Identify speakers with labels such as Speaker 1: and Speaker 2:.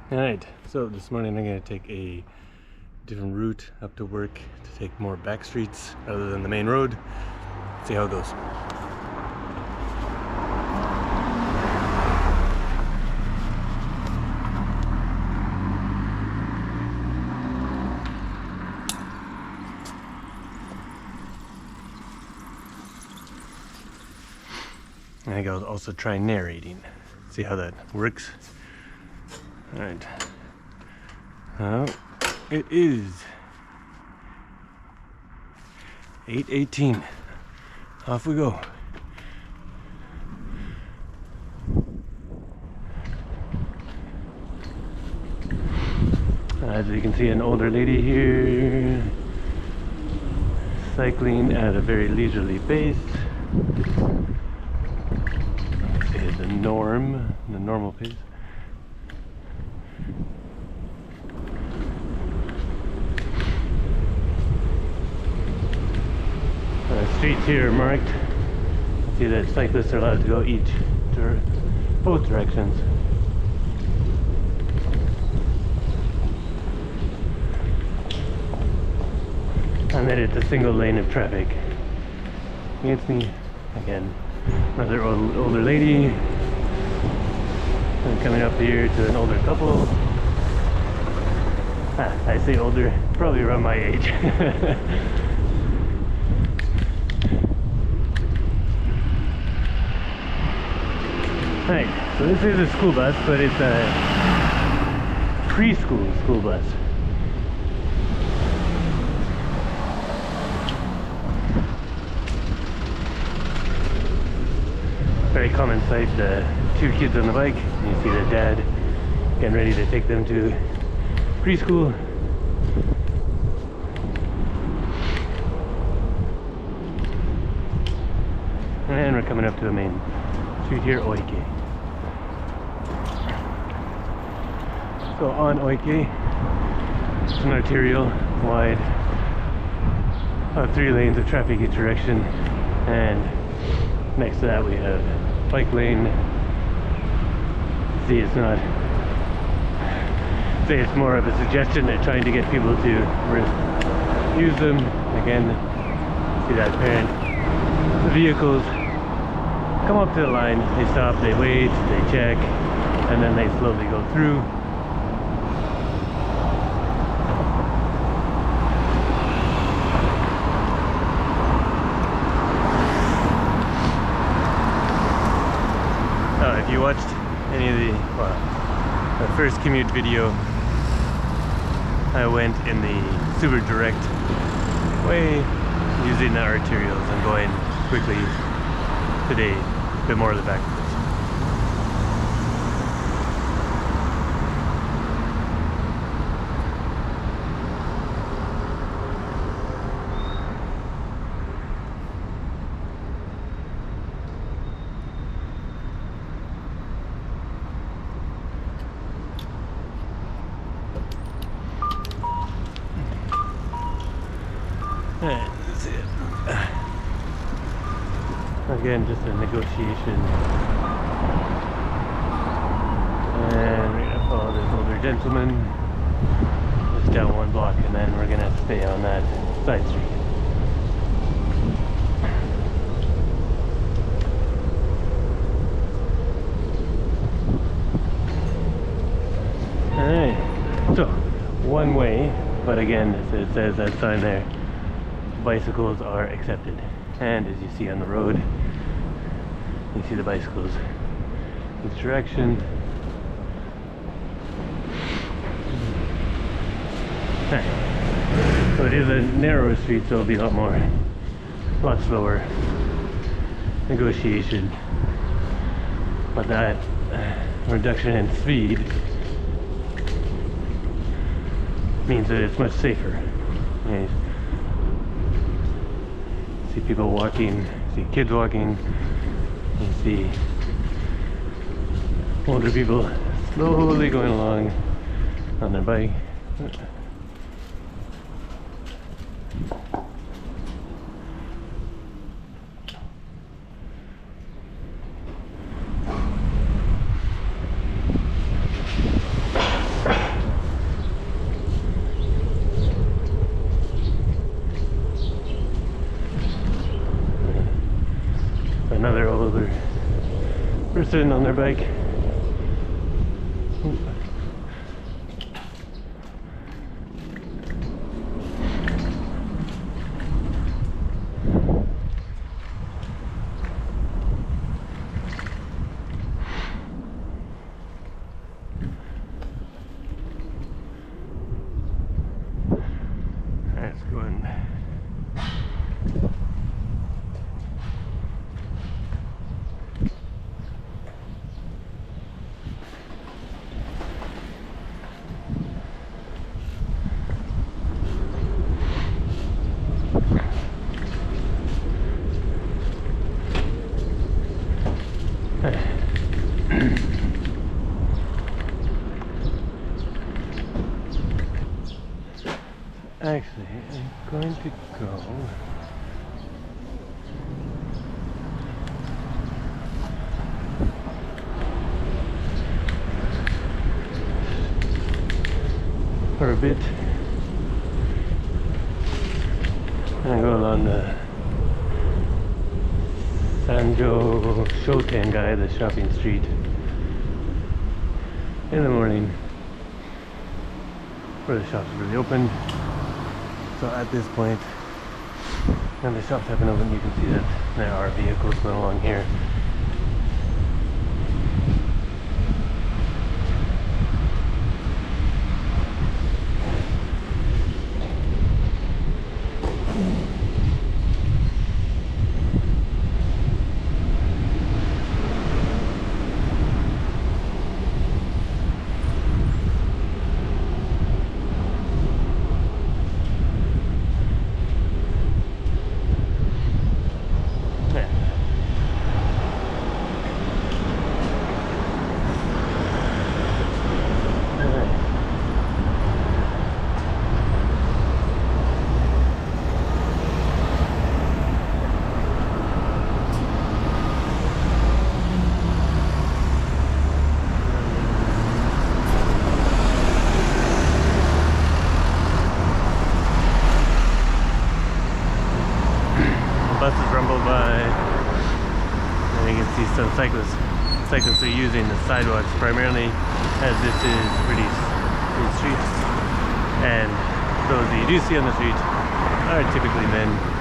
Speaker 1: Alright, so this morning I'm going to take a different route up to work to take more back streets other than the main road. See how it goes. I think I'll also try narrating, see how that works. Alright. It is 8:18. Off we go. As you can see, an older lady here cycling at a very leisurely pace. Is the normal pace. Streets here are marked. See that cyclists are allowed to go both directions. And then it's a single lane of traffic. Against me again. Another older lady. And coming up here to an older couple. I say older, probably around my age. Right, so this is a school bus, but it's a preschool school bus. Very common sight, two kids on the bike. You see the dad getting ready to take them to preschool. And we're coming up to the main street here, Oike. So on Oike, it's an arterial, wide, 3 lanes of traffic each direction, and next to that we have bike lane. See, it's not, say it's more of a suggestion. They're trying to get people to use them. Again, see that parent, the vehicles come up to the line, they stop, they wait, they check, and then they slowly go through. If you watched any of the first commute video, I went in the super direct way, using the arterials and going quickly. Today, a bit more of the backwards. Alright, that's it. Again, just a negotiation. And we're gonna follow this older gentleman just down one block, and then we're gonna stay on that side street. Alright, so one way, but again, it says that sign there. Bicycles are accepted, and as you see on the road, you see the bicycles each direction. So it is a narrow street, so it'll be a lot slower negotiation, but that reduction in speed means that it's much safer. You see people walking, see kids walking, you see older people slowly going along on their bike. person on their bike. Ooh. Let's go in. Actually, I'm going to go for a bit and go along the Sanjo Shotengai, the shopping street, in the morning where the shops are really open. So at this point, and the shops have been open, you can see that there are vehicles going along here. Buses rumble by, and you can see some cyclists are using the sidewalks primarily, as this is pretty streets, and those that you do see on the street are typically men.